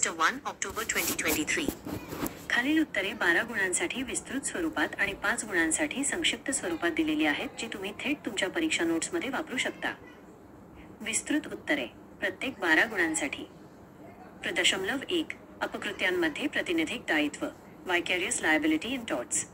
Mr. 1 October 2023. खालील उत्तरे 12 गुणांसाठी विस्तृत स्वरूपात आणि 5 गुणांसाठी संक्षिप्त स्वरूपात दिलेली आहेत, जी तुम्ही थेट तुमच्या परीक्षा नोट्समध्ये वापरू शकता. विस्तृत उत्तरे प्रत्येक 12 गुणांसाठी. 1. अपकृत्यांमध्ये प्रातिनिधिक दायित्व, व्हायकॅरियस लायबिलिटी इन टॉर्ट्स.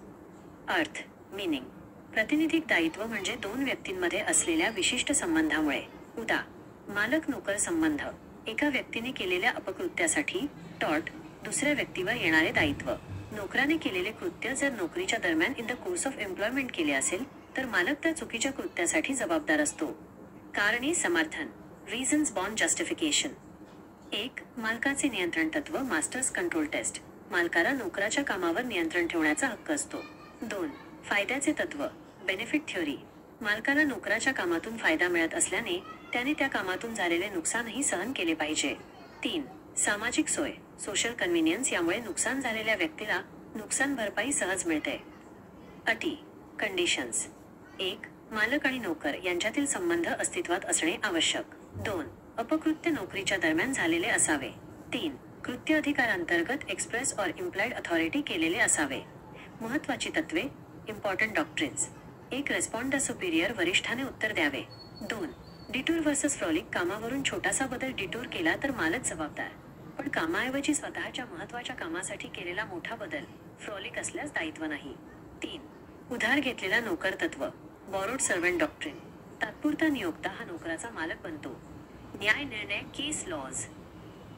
अर्थ, मीनिंग. प्रातिनिधिक दायित्व म्हणजे दोन व्यक्तींमध्ये असलेल्या विशिष्ट संबंधामुळे, उदा. मालक नोकर संबंध, एका व्यक्तीने केलेल्या अपकृत्यासाठी, टॉर्ट, दुसऱ्या व्यक्तीवर येणारे दायित्व. नोकराने केलेले कृत्य जर नोकरीच्या दरम्यान in the course of employment केले असेल तर मालक त्या चुकीच्या कृत्यासाठी जबाबदार असतो. कारणे समर्थन, रिझन्स बॉर्न जस्टिफिकेशन. 1. मालकाचे नियंत्रण तत्व, मास्टर्स कंट्रोल टेस्ट. मालकाला नोकराच्या कामावर नियंत्रण ठेवण्याचा हक्क असतो. 2. फायद्याचे तत्व, बेनिफिट थ्योरी. मालकाला नोकराच्या कामातून फायदा मिळत असल्याने त्याने त्या कामातून झालेले नुकसानही सहन केले पाहिजे. 3. सामाजिक सोय, सोशल कन्व्हिनियन्स. यामुळे नुकसान झालेल्या व्यक्तीला नुकसान भरपाई सहज मिळते. अटी, कंडिशन्स. 1. मालक आणि नोकर यांच्यातील संबंध अस्तित्वात असणे आवश्यक. 2. अपकृत्य नोकरीच्या दरम्यान झालेले असावे. 3. कृत्य अधिकारांतर्गत एक्सप्रेस ऑर इम्प्लाइड अथॉरिटी केलेले असावे. महत्त्वाची तत्वे, important doctrines. 1. Respond the superior, वरिष्ठाने उत्तर द्यावे. 2. Detour versus frolic. कामावरून छोटासा बदल डिटूर केला तर मालक जबाबदार, पण कामाऐवजी स्वतःच्या महत्त्वाच्या कामासाठी केलेला मोठा बदल, फ्रॉलिक असल्यास दायित्व नाही. 3. उधार घेतलेला नोकर तत्व, बॉरोड सर्वंट डॉक्ट्रिन. तात्पुरता नियोक्ता हा नोकराचा मालक बनतो. न्याय निर्णय, case laws.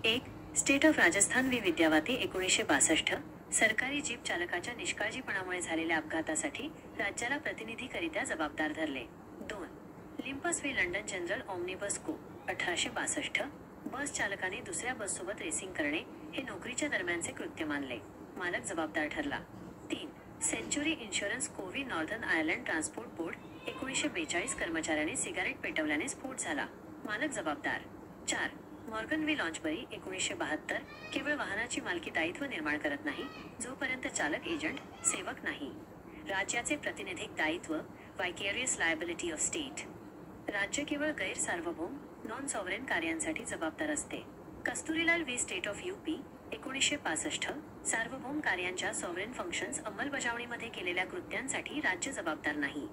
1. State of Rajasthan v Vidyawati 1962. सरकारी जीप चालकाच्या निष्काळजीपणामुळे झालेल्या अपघातासाठी राज्याला प्रतिनिधीकरित्या जबाबदार धरले. 2. लिम्पस व्ही लंडन जनरल ऑम्निबस को 1862. बस चालकाने दुसऱ्या बससोबत रेसिंग करणे हे नोकरीच्या दरम्यानचे कृत्य मानले, मालक जबाबदार ठरला. 3. Century insurance co v northern Ireland transport board 1942. कर्मचाऱ्याने सिगारेट पेटवल्याने स्फोट झाला, मालक जबाबदार. 4. Morgan v Launchbury 1972. केवळ वाहनाची मालकी दायित्व निर्माण करत नाही जोपर्यंत चालक एजंट, सेवक नाही. राज्याचे प्रतिनिधिक दायित्व, व्हायकॅरियस लायबिलिटी ऑफ स्टेट. राज्य केवळ गैर-सार्वभौम, नॉन सॉव्हरेन कार्यांसाठी जबाबदार असते. कस्तुरीलाल व्ही स्टेट ऑफ यूपी 1965. सार्वभौम कार्यांच्या सॉव्हरेन फंक्शन्स अंमलबजावणीमध्ये केलेल्या कृत्यांसाठी राज्य जबाबदार नाही.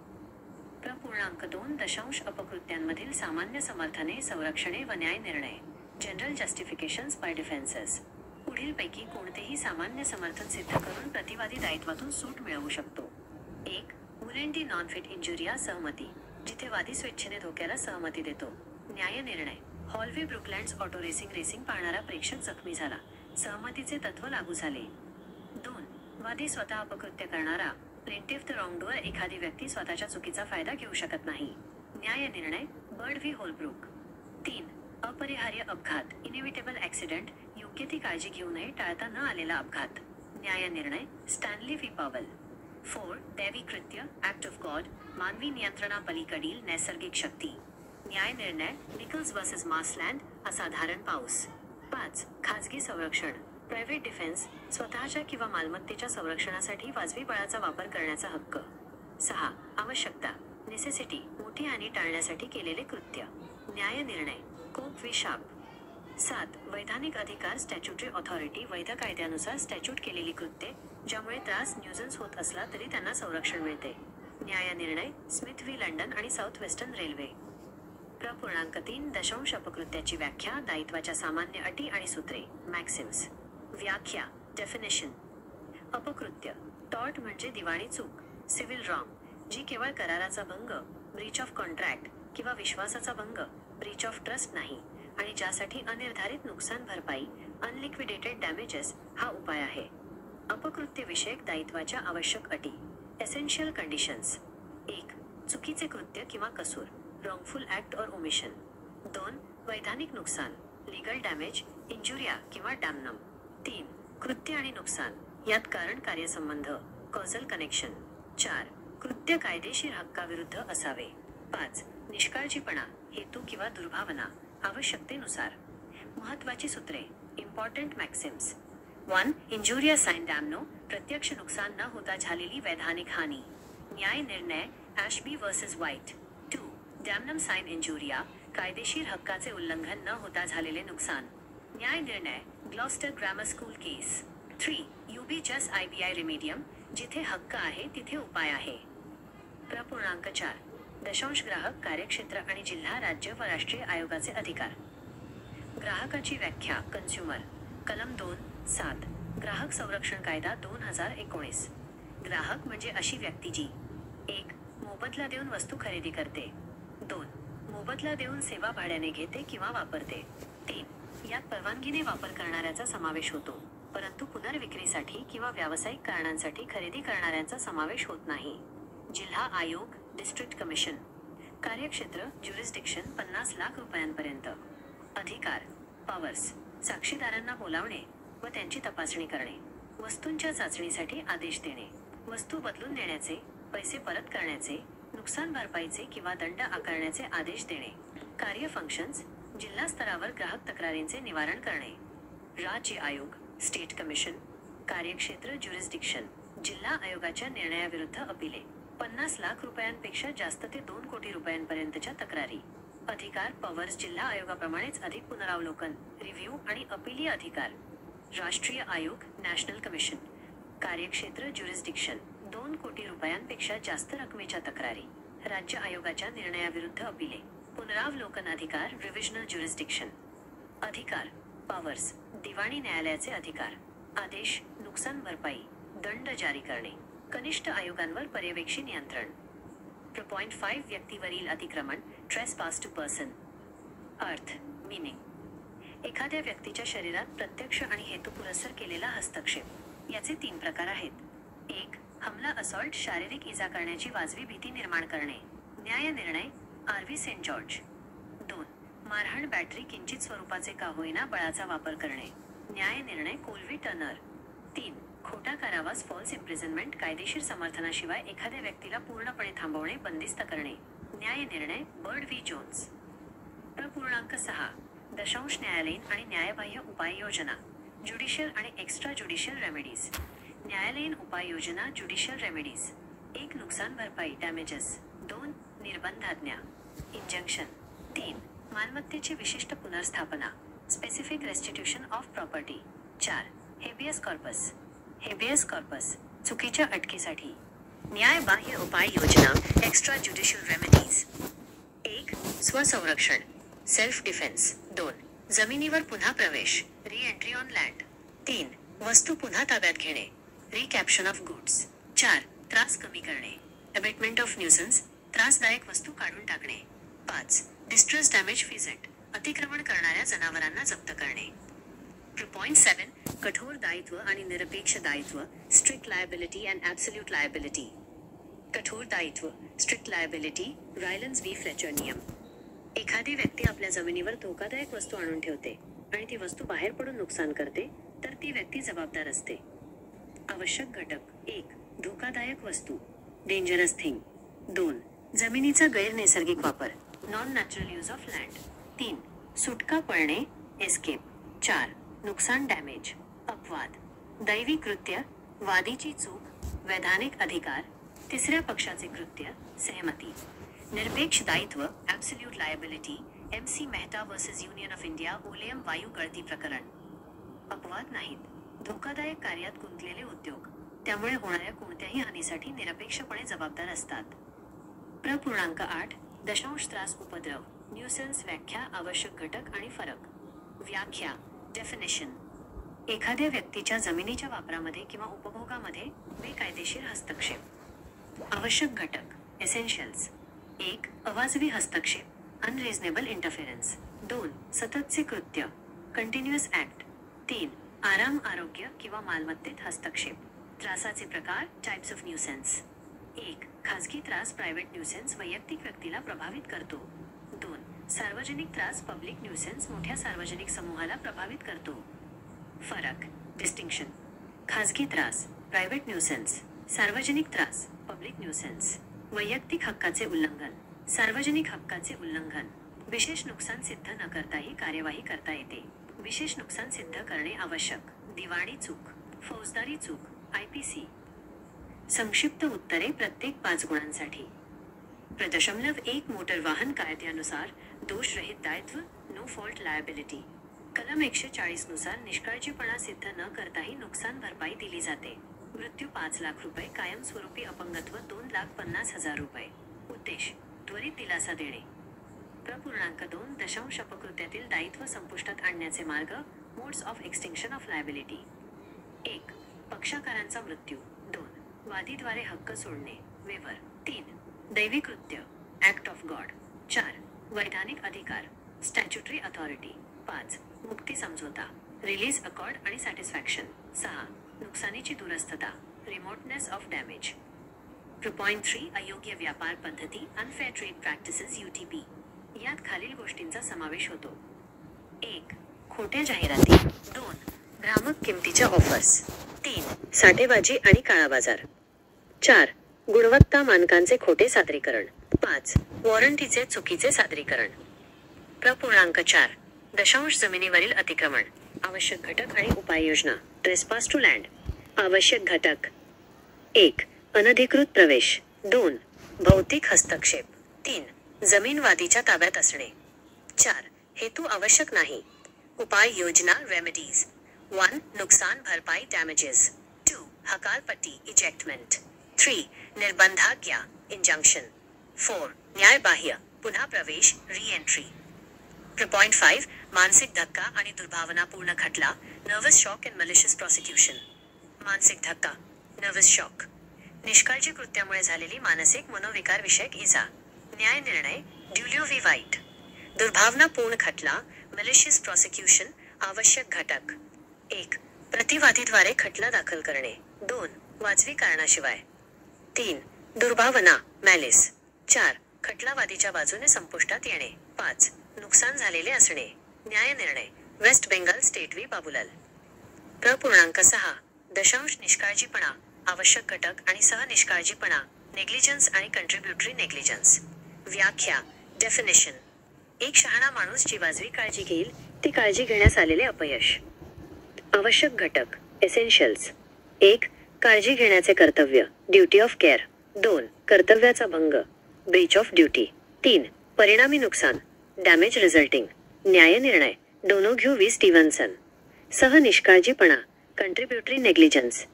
2. अपकृत्यांमधील सामान्य समर्थने, संरक्षणे व न्याय निर्णय, जनरल जस्टिफिकेशन्स बाय डिफेन्सेस. पुढीलपैकी कोणतेही सामान्य समर्थन सिद्ध करून प्रतिवादी दायित्वातून सूट मिळवू शकतो. 1. मुलेंडी नॉन फिट इंजुरिया, सहमती, जिथे वादी स्वेच्छेने धोक्याला सहमती देतो. न्याय निर्णय, हॉलवे ब्रुकलँड्स ऑटो रेसिंग पाहणारा प्रेक्षक जखमी झाला, सहमतीचे तत्व लागू झाले. 2. वादी स्वतः अपकृत्य करणारा, प्लेंटिफ द रॉंगडूअर. एखादी व्यक्ती स्वतःच्या चुकीचा फायदा घेऊ शकत नाही. न्याय निर्णय, बर्ड व्ही होलब्रुक. 3. अपरिहार्य अपघात, इनेव्हिटेबल ॲक्सिडेंट. योग्य ती काळजी घेऊ नये, टाळता न आलेला अपघात. न्याय निर्णय, स्टॅनली व्ही पॉवल. 4. दैवी कृत्य, ॲक्ट ऑफ गॉड, मानवी नियंत्रणापलीकडील नैसर्गिक शक्ती. न्याय निर्णय, निकल्स वर्सेस मार्सलँड, असाधारण पाऊस. 5. खाजगी संरक्षण, प्रायव्हेट डिफेन्स. स्वतःच्या किंवा मालमत्तेच्या संरक्षणासाठी वाजवी बळाचा वापर करण्याचा हक्क. 6. आवश्यकता, नेसेसिटी, मोठी हानी टाळण्यासाठी केलेले कृत्य. न्याय निर्णय, कोक व्ही शार्प. 7. वैधानिक अधिकार, स्टॅच्युटरी ऑथॉरिटी. वैध कायद्यानुसार स्टॅच्यूट केलेली कृत्ये ज्यामुळे त्रास, न्यूजन्स होत असला तरी त्यांना संरक्षण मिळते. न्याय निर्णय, स्मिथ व्ही लंडन आणि साऊथ वेस्टर्न रेल्वे. 3. अपकृत्याची व्याख्या, दायित्वाच्या सामान्य अटी आणि सूत्रे, मॅक्सिम्स. व्याख्या, डेफिनेशन. अपकृत्य, टॉर्ट म्हणजे दिवाणी चूक, सिव्हिल रॉंग, जी केवळ कराराचा भंग, ब्रीच ऑफ कॉन्ट्रॅक्ट किंवा विश्वासाचा भंग, ब्रीच ऑफ ट्रस्ट नाही, आणि ज्यासाठी अनिर्धारित नुकसान भरपाई, अनलिक्विडेटेड डॅमेजेस हा उपाय आहे. अपकृत्यविषयक दायित्वाच्या आवश्यक अटी, एसेन्शियल कंडिशन्स. 1. चुकीचे कृत्य किंवा कसूर, रॉंगफुल ॲक्ट ऑर ओमिशन. 2. वैधानिक नुकसान, लीगल डॅमेज, इंजुरिया किंवा डॅमनम. 3. कृत्य आणि नुकसान, यात कारण कार्यसंबंध, कॉझल कनेक्शन. 4. कृत्य कायदेशीर हक्काविरुद्ध असावे. 5. निष्काळजीपणा, हेतू किंवा दुर्भावना, आवश्यकतेनुसार. महत्त्वाची सूत्रे, इम्पॉर्टंट मॅक्सिम्स. 1. इंजुरिया साइन डॅमनो, प्रत्यक्ष नुकसान न होता झालेली वैधानिक हानी. न्याय निर्णय, ॲशबी वर्सेस व्हाईट. 2. डॅमनम साइन इंजुरिया, कायदेशीर हक्काचे उल्लंघन न होता झालेले नुकसान. न्याय निर्णय, ग्लॉस्टर ग्रामर स्कूल केस. 3. UB जस IBI रेमेडियम, जिथे हक्क आहे तिथे उपाय आहे. 4. दशांश ग्राहक कार्यक्षेत्र आणि जिल्हा, राज्य व राष्ट्रीय आयोगाचे अधिकार. ग्राहकाची व्याख्या. कन्झ्युमर. कलम 2(7) ग्राहक संरक्षण कायदा 2019. ग्राहक म्हणजे अशी व्यक्ती जी 1. मोबदला देऊन वस्तू खरेदी करते. 2. मोबदला देऊन सेवा भाड्याने घेते किंवा वापरते. 3. यात परवानगीने वापर करणाऱ्याचा समावेश होतो, परंतु पुनर्विक्रीसाठी किंवा व्यावसायिक कारणांसाठी खरेदी करणाऱ्यांचा समावेश होत नाही. जिल्हा आयोग, डिस्ट्रिक्ट कमिशन. कार्यक्षेत्र, ज्युरिस्डिक्शन 50 लाख रुपयांपर्यंत. अधिकार, पॉवर्स. साक्षीदारांना बोलावणे व त्यांची तपासणी करणे. वस्तूंच्या चाचणीसाठी आदेश देणे. वस्तू बदलून देण्याचे, पैसे परत करण्याचे, नुकसान भरपाईचे किंवा दंड आकारण्याचे आदेश देणे. कार्य फंक्शन्स. जिल्हा स्तरावर ग्राहक तक्रारींचे निवारण करणे. राज्य आयोग, स्टेट कमिशन. कार्यक्षेत्र, ज्युरिस्डिक्शन. जिल्हा आयोगाच्या निर्णयाविरुद्ध अपिले. 50 लाख रुपयांपेक्षा जास्त ते 2 कोटी रुपयांपर्यंतच्या तक्रारी. अधिकार, पॉवर्स. जिल्हा आयोगाप्रमाणेच अधिक पुनरावलोकन, रिव्ह्यू आणि अपिलीय अधिकार. राष्ट्रीय आयोग, नॅशनल कमिशन. कार्यक्षेत्र, ज्युरिस्डिक्शन. 2 कोटी रुपयांपेक्षा जास्त रकमेच्या तक्रारी. राज्य आयोगाच्या निर्णयाविरुद्ध अपिले. पुनरावलोकन अधिकार, रिव्हिजनल ज्युरिस्डिक्शन. अधिकार, पॉवर्स. दिवाणी न्यायालयाचे अधिकार. आदेश, नुकसान भरपाई, दंड जारी करणे. कनिष्ठ आयोगांवर पर्यवेक्षी नियंत्रण. 4.5 व्यक्तीवरील अतिक्रमण, ट्रेसपास टू पर्सन. अर्थ, मीनिंग. एखाद्या व्यक्तीच्या शरीरात प्रत्यक्ष आणि हेतुपुरस्सर केलेला हस्तक्षेप. याचे 3 प्रकार आहेत. 1. हमला, असॉल्ट, शारीरिक इजा करण्याची वाजवी भीती निर्माण करणे. न्याय निर्णय, RV सेंट जॉर्ज. 2. मारहाण, बॅटरी, किंचित स्वरूपाचे का होईना बळाचा वापर करणे. न्याय निर्णय, कोल्वी टर्नर. 3. खोटा कारावास, फॉल्स इम्प्रिझनमेंट, कायदेशीर समर्थनाशिवाय एखाद्या व्यक्तीला पूर्णपणे थांबवणे, बंदिस्त करणे. न्याय निर्णय, बर्ड व्ही जोन्स. 6. दशांश न्यायालयीन आणि न्यायबाह्य उपाययोजना. ज्युडिशियल आणि एक्स्ट्रा ज्युडिशियल रेमेडीज. न्यायालयीन उपाययोजना, ज्युडिशियल रेमेडीज. 1. नुकसान भरपाई, डॅमेजेस. 2. निर्बंधाज्ञा, इंजंक्शन. 3. मालमत्तेची विशिष्ट पुनर्स्थापना, specific restitution of property. 4. Habeas corpus. Habeas corpus, चुकीच्या अटकेसाठी. न्यायबाह्य उपाययोजना, एक्स्ट्रा ज्युडिशियल रेमेडीज. 1. स्वसंरक्षण, सेल्फ डिफेन्स. 2. जमिनीवर पुन्हा प्रवेश, री एंट्री ऑन लँड. 3. वस्तू पुन्हा ताब्यात घेणे, रिकॅप्शन ऑफ गुड्स. 4. त्रास कमी करणे, अबेटमेंट ऑफ न्यूसन्स, त्रासदायक वस्तू काढून टाकणे. 5. डिस्ट्रेस डॅमेज फिजेट, अतिक्रमण करणाऱ्या जनावरांना जप्त करणे. 7. कठोर दायित्व आणि निरपेक्ष दायित्व, strict liability and absolute liability. कठोर दायित्व, स्ट्रिक्ट लायबिलिटी, रायलन्स व्ही फ्लेचर नियम. एखादी व्यक्ती आपल्या जमिनीवर धोकादायक वस्तू आणून ठेवते आणि ती वस्तू बाहेर पडून नुकसान करते, तर ती व्यक्ती जबाबदार असते. आवश्यक घटक. 1. धोकादायक वस्तू, डेंजरस थिंग. 2. जमिनीचा गैरनैसर्गिक वापर, non natural use of land. 3. सुटका, पळणे, एस्केप. 4. नुकसान, डॅमेज, अपवाद, दैवी कृत्य, वादीची चूक, वैधानिक अधिकार, तिसऱ्या पक्षाचे कृत्य, सहमती. निरपेक्ष दायित्व, absolute liability, MC Mehta versus union of India, oleum वायू गळती प्रकरण. अपवाद नाहीत. धोकादायक कार्यात गुंतलेले उद्योग त्यामुळे होणाऱ्या कोणत्याही हानीसाठी निरपेक्षपणे जबाबदार असतात. 8. दशांश त्रास, उपद्रव, न्यूसन्स. व्याख्या, आवश्यक घटक आणि फरक. व्याख्या, डेफिनेशन. एखाद्या व्यक्तीच्या जमिनीच्या वापरामध्ये किंवा उपभोगामध्ये बेकायदेशीर हस्तक्षेप. आवश्यक घटक, एसेन्शियल्स. 1. अवाजवी हस्तक्षेप, अनरिझनेबल इंटरफेरन्स. 2. सततचे कृत्य, कंटिन्युअस ॲक्ट. 3. आराम, आरोग्य किंवा मालमत्तेत हस्तक्षेप. त्रासाचे प्रकार, टाइप्स ऑफ न्यूसेन्स. 1. खाजगी त्रास, प्रायव्हेट न्यूसेन्स, वैयक्तिक व्यक्तीला प्रभावित करतो. 2. सार्वजनिक त्रास, पब्लिक न्यूसेन्स, मोठ्या सार्वजनिक समूहाला प्रभावित करतो. फरक, डिस्टिंक्शन. खाजगी त्रास, प्रायव्हेट न्यूसेन्स. सार्वजनिक त्रास, पब्लिक न्यूसेन्स. वैयक्तिक हक्काचे उल्लंघन, सार्वजनिक हक्काचे उल्लंघन. विशेष नुकसान सिद्ध न करताही कार्यवाही करता येते. विशेष नुकसान सिद्ध करणे आवश्यक. दिवाणी चूक, फौजदारी चूक, IPC. संक्षिप्त उत्तरे प्रत्येक 5 गुणांसाठी. 1. मोटर वाहन कायद्यानुसार दोषरहित दायित्व, नो फॉल्ट लायबिलिटी. कलम 140 नुसार निष्काळजीपणा सिद्ध न करताही नुकसान भरपाई दिली जाते. मृत्यू 5 लाख रुपये, कायमस्वरूपी अपंगत्व 2,50,000 रुपये. उद्देश त्वरित दिलासा देणे. .2 अपकृत्यातील दायित्व संपुष्टात आणण्याचे मार्ग. Modes of extinction of liability. 1. पक्षकारांचा मृत्यू. 2. वादीद्वारे हक्क सोडणे. वेवर. 3. दैवी कृत्य. Act of God. 4. वैधानिक अधिकार. Statutory authority. 5. मुक्ती समझोता. रिलीज अकॉर्ड आणि सॅटिस्फॅक्शन. 6. नुकसानीची दुरस्थता. Remoteness of damage. 2.3 अयोग्य व्यापार पद्धती. Unfair trade practices UTP. यात खालील गोष्टींचा समावेश होतो. 1. खोट्या जाहिराती. 2. भ्रामक किमतीच्या ऑफर्स. 3. साठेबाजी आणि काळा बाजार. 4. गुणवत्ता मानकांचे खोटे सादरीकरण. 5. वॉरंटीचे चुकीचे सादरीकरण. .4 दशांश जमिनीवरील अतिक्रमण. आवश्यक घटक आणि उपाययोजना. Trespass to land. आवश्यक घटक. 1. अनधिकृत प्रवेश. 2. भौतिक हस्तक्षेप. 3. जमीन वादीच्या ताब्यात असणे. 4. हेतू आवश्यक नाही. उपाय योजना रेमेडीज. 1. नुकसान भरपाई डॅमेजेस. 2. हकालपट्टी इजेक्टमेंट. 3. निर्बंधाज्ञा इंजंक्शन. 4. न्यायबाह्य पुन्हा प्रवेश री-एंट्री. 5. मानसिक धक्का आणि दुर्भावनापूर्ण खटला. Nervous shock and malicious prosecution. मानसिक धक्का. Nervous shock. निष्काळजी कृत्यामुळे झालेली मानसिक मनोविकार विषयक इजा. न्याय निर्णय ड्युलिओ व्ही वाईट. दुर्भावनापूर्ण खटला. Malicious prosecution. आवश्यक घटक. 1. प्रतिवादीद्वारे खटला दाखल करणे. 2. वाजवी कारणाशिवाय. 3. दुर्भावना मॅलिस. 4. खटलावादीच्या बाजूने संपुष्टात येणे. 5. नुकसान झालेले असणे. न्याय निर्णय West Bengal state v Babulal. .6 दशांश निष्काळजीपणा. आवश्यक घटक आणि सह निष्काळजीपणा. नेग्लिजन्स आणि कंट्रीब्युटरी नेग्लिजन्स. व्याख्या डेफिनेशन. एक शहाणा माणूस जी वाजवी काळजी घेईल ती काळजी घेण्यास आलेले अपयश. आवश्यक घटक एसेन्शियल्स. 1. काळजी घेण्याचे कर्तव्य. Duty of care. 2. कर्तव्याचा भंग. Breach of duty. 3. परिणामी नुकसान. Damage resulting. न्याय निर्णय डोनोघ्यू व्ही स्टीव्हन्सन. सह निष्काळजीपणा. कंट्रीब्युटरी नेग्लिजन्स.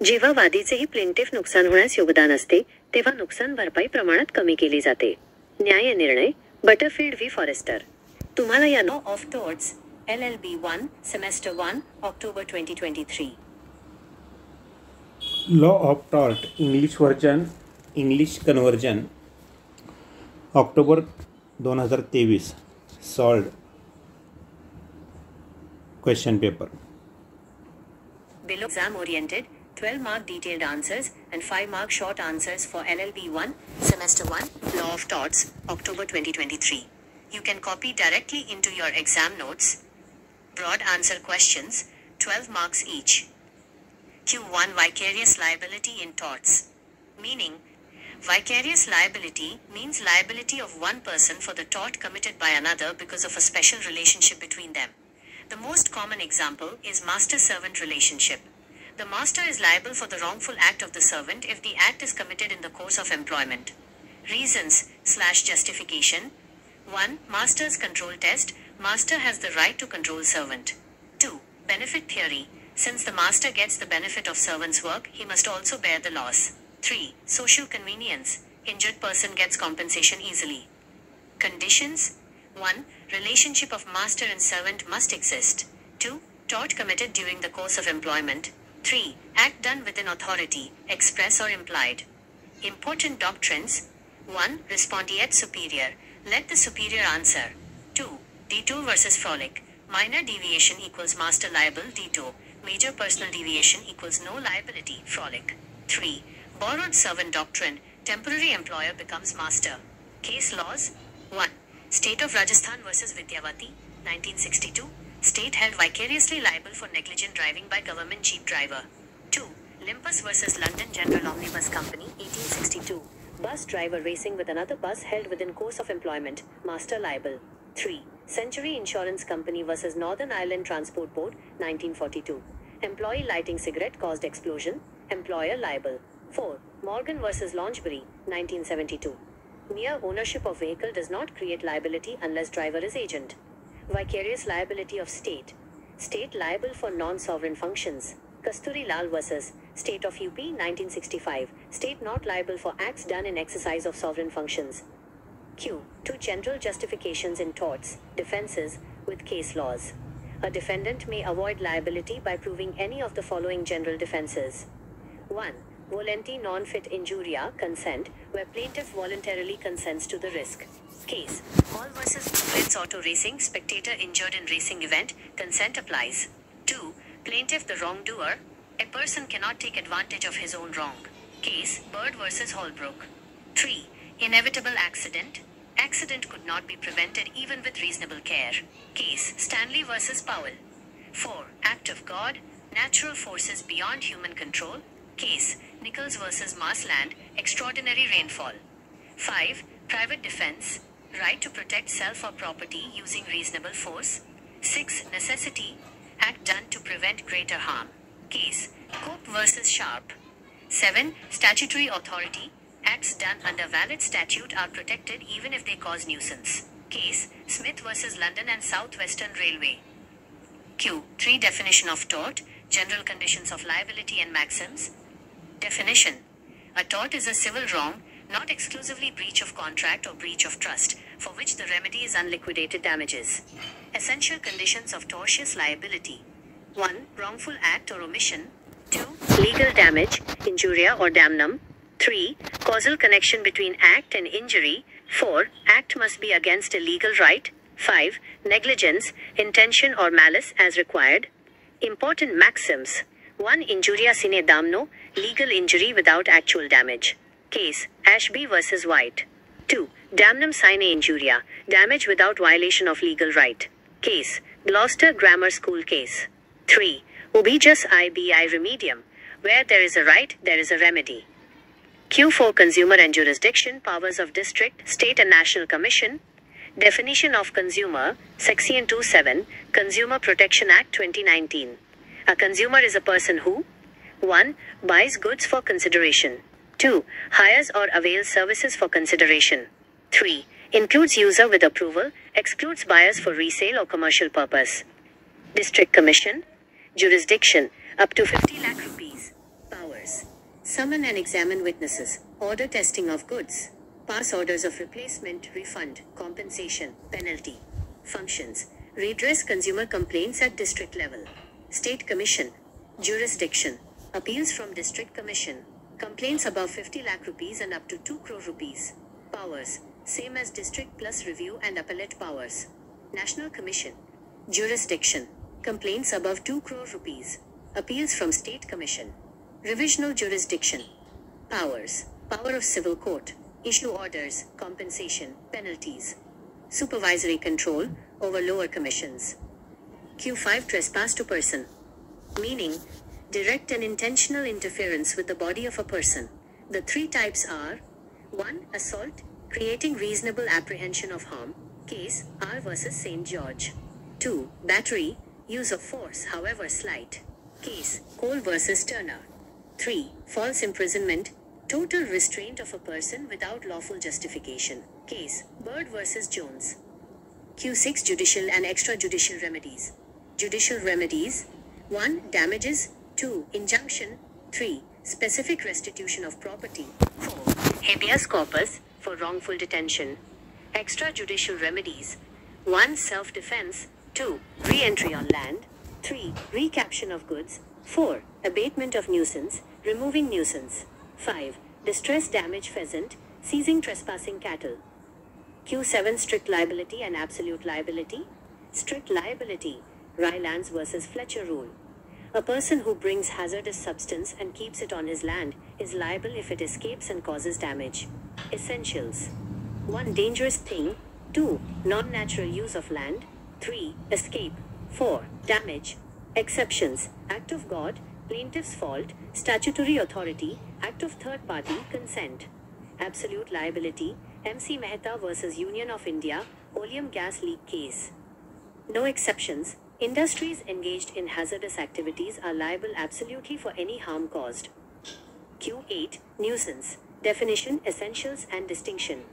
जेव्हा वादीचेही प्लेंटिफ नुकसान होण्यास योगदान असते तेव्हा नुकसान भरपाई प्रमाणात कमी केली जाते. न्याय निर्णय बटरफील्ड व्ही फॉरेस्टर. तुम्हाला या law of torts LLB 1 semester 1 October 2023. Law of tort English version English conversion October 2023 solved question paper. Below exam oriented 12 mark detailed answers and 5 mark short answers for LLB 1 semester 1 law of torts October 2023. You can copy directly into your exam notes. Broad answer questions 12 marks each. Q1 Vicarious liability in torts. Meaning, vicarious liability means liability of one person for the tort committed by another because of a special relationship between them. The most common example is master-servant relationship. The master is liable for the wrongful act of the servant if the act is committed in the course of employment. Reasons/justification. 1. Master's control test. Master has the right to control servant. 2. Benefit theory. Since the master gets the benefit of servant's work, he must also bear the loss. 3. Social convenience. Injured person gets compensation easily. Conditions. 1. Relationship of master and servant must exist. 2. Tort committed during the course of employment. 3. Act done within authority, express or implied. Important doctrines. 1. Respondeat superior. Let the superior answer. 2. Detour versus frolic. Minor deviation equals master liable detour. Major personal deviation equals no liability frolic. 3. Borrowed servant doctrine. Temporary employer becomes master. Case laws. 1. State of Rajasthan versus Vidyavati, 1962. State held vicariously liable for negligent driving by government jeep driver. 2. Limpus versus London General Omnibus Company, 1862. Bus driver racing with another bus held within course of employment, master liable. 3. Century Insurance Company versus Northern Ireland Transport Board, 1942. Employee lighting cigarette caused explosion, employer liable. 4. Morgan versus Launchbury, 1972. Mere ownership of vehicle does not create liability unless driver is agent. Vicarious liability of state. State liable for non-sovereign functions. Kasturi Lal vs. State of UP 1965. State not liable for acts done in exercise of sovereign functions. Q. Two general justifications in torts, defenses, with case laws. A defendant may avoid liability by proving any of the following general defenses. 1. Volenti non fit injuria, consent, where plaintiff voluntarily consents to the risk. Case. Hall vs. Prince Auto Racing, spectator injured in racing event, consent applies. 2. Plaintiff the wrongdoer, a person cannot take advantage of his own wrong. Case. Bird vs. Holbrook. 3. Inevitable accident. Accident could not be prevented even with reasonable care. Case. Stanley vs. Powell. 4. Act of God. Natural forces beyond human control. Case. Nichols vs. Marsland. Extraordinary rainfall. 5. Private defense. Right to protect self or property using reasonable force. 6. Necessity. Act done to prevent greater harm. Case. Cope vs. Sharp. 7. Statutory authority. Acts done under valid statute are protected even if they cause nuisance. Case. Smith vs. London and South Western Railway. Q. 3. Definition of tort. General conditions of liability and maxims. Definition. A tort is a civil wrong, not exclusively breach of contract or breach of trust, for which the remedy is unliquidated damages. Essential conditions of tortious liability. 1. Wrongful act or omission. 2. Legal damage, injuria or damnum. 3. Causal connection between act and injury. 4. Act must be against a legal right. 5. Negligence, intention or malice as required. Important maxims. 1. Injuria sine damno, legal injury without actual damage. Case. Ashby vs. White. 2. Damnum sine injuria, damage without violation of legal right. Case. Gloucester Grammar School case. 3. Ubijus ibi remedium, where there is a right, there is a remedy. Q4. Consumer and jurisdiction, powers of district, state and national commission. Definition of consumer, Section 27, Consumer Protection Act 2019. A consumer is a person who 1. Buys goods for consideration. 2. Hires or avails services for consideration. 3. Includes user with approval, excludes buyers for resale or commercial purpose. District Commission. Jurisdiction, up to 50 lakh rupees. Powers. Summon and examine witnesses. Order testing of goods. Pass orders of replacement, refund, compensation, penalty. Functions. Redress consumer complaints at district level. State Commission. Jurisdiction. Appeals from District Commission. Complaints above 50 lakh rupees and up to 2 crore rupees. Powers. Same as district plus review and appellate powers. National Commission. Jurisdiction. Complaints above 2 crore rupees. Appeals from State Commission. Revisional jurisdiction. Powers. Power of civil court. Issue orders, compensation, penalties. Supervisory control over lower commissions. Q5. Trespass to person. Meaning, direct and intentional interference with the body of a person. The 3 types are 1. Assault, creating reasonable apprehension of harm. Case, R vs. St. George. 2. Battery, use of force however slight. Case, Cole vs. Turner. 3. False imprisonment, total restraint of a person without lawful justification. Case, Bird vs. Jones. Q6. Judicial and extrajudicial remedies. Judicial remedies. 1. Damages. 2. Injunction. 3. Specific restitution of property. 4. Habeas corpus, for wrongful detention. Extrajudicial remedies. 1. Self-defense. 2. Re-entry on land. 3. Recaption of goods. 4. Abatement of nuisance, removing nuisance. 5. Distress damage pheasant, seizing trespassing cattle. Q7. Strict liability and absolute liability. Strict liability, Rylands vs. Fletcher rule. A person who brings hazardous substance and keeps it on his land is liable if it escapes and causes damage. Essentials. 1. Dangerous thing. 2. Non-natural use of land. 3. Escape. 4. Damage. Exceptions. Act of God, plaintiff's fault, statutory authority, act of third party, consent. Absolute liability, MC Mehta vs. Union of India, oleum gas leak case. No exceptions. Industries engaged in hazardous activities are liable absolutely for any harm caused. Q8. Nuisance. Definition, essentials and distinction.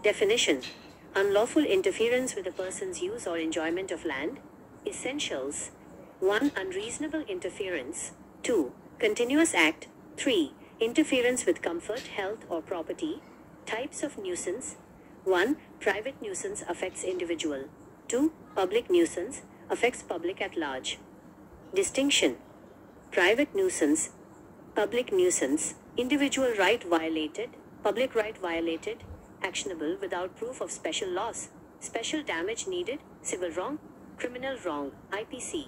Definition. Unlawful interference with a person's use or enjoyment of land. Essentials. 1. Unreasonable interference. 2. Continuous act. 3. Interference with comfort, health, or property. Types of nuisance. 1. Private nuisance affects individual. 2. Public nuisance affects public at large. Distinction. Private nuisance, public nuisance, individual right violated, public right violated, actionable without proof of special loss, special damage needed, civil wrong, criminal wrong, IPC.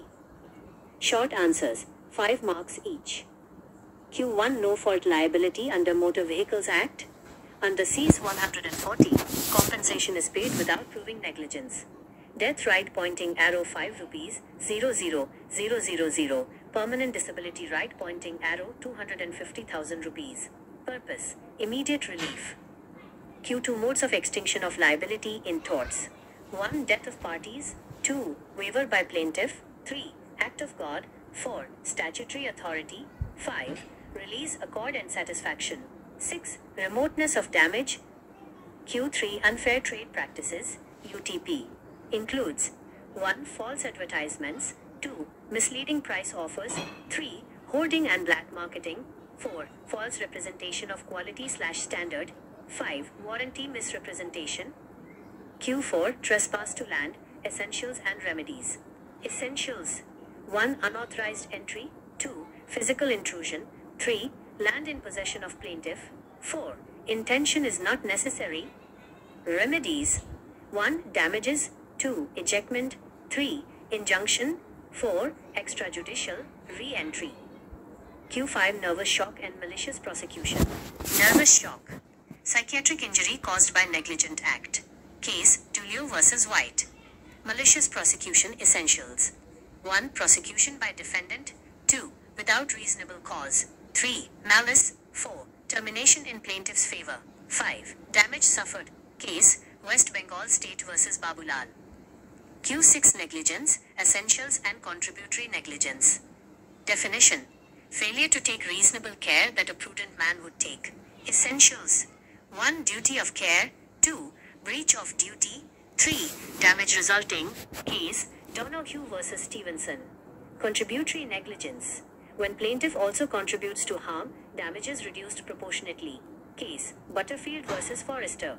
Short answers, 5 marks each. Q1 No fault liability under Motor Vehicles Act. Under Cs 140, compensation is paid without proving negligence. Death right pointing arrow 5 rupees 00000. Permanent disability right pointing arrow 250,000 rupees. Purpose: immediate relief. Q2 Modes of extinction of liability in torts. 1. Death of parties. 2. Waiver by plaintiff. 3. Act of God. 4. Statutory authority. 5. Release, accord and satisfaction. 6. Remoteness of damage. Q3 Unfair trade practices, UTP. Includes 1. False advertisements. 2. Misleading price offers. 3. Hoarding and black marketing. 4. False representation of quality/standard. 5. Warranty misrepresentation. Q4 Trespass to land, essentials and remedies. Essentials. 1. Unauthorized entry. 2. Physical intrusion. 3. Land in possession of plaintiff. 4. Intention is not necessary. Remedies. 1. Damages. 2. Ejectment. 3. Injunction. 4. Extrajudicial re-entry. Q5 Nervous shock and malicious prosecution. Nervous shock. Psychiatric injury caused by negligent act. Case Tulio vs. White. Malicious prosecution essentials. 1. Prosecution by defendant. 2. Without reasonable cause. 3. Malice. 4. Termination in plaintiff's favor. 5. Damage suffered. Case West Bengal State vs. Babulal. Q6 Negligence, essentials and contributory negligence. Definition: failure to take reasonable care that a prudent man would take. Essentials: 1. Duty of care. 2. Breach of duty. 3. Damage resulting. Case Donoghue vs. Stevenson. Contributory negligence: when plaintiff also contributes to harm, damage is reduced proportionately. Case Butterfield vs. Forrester.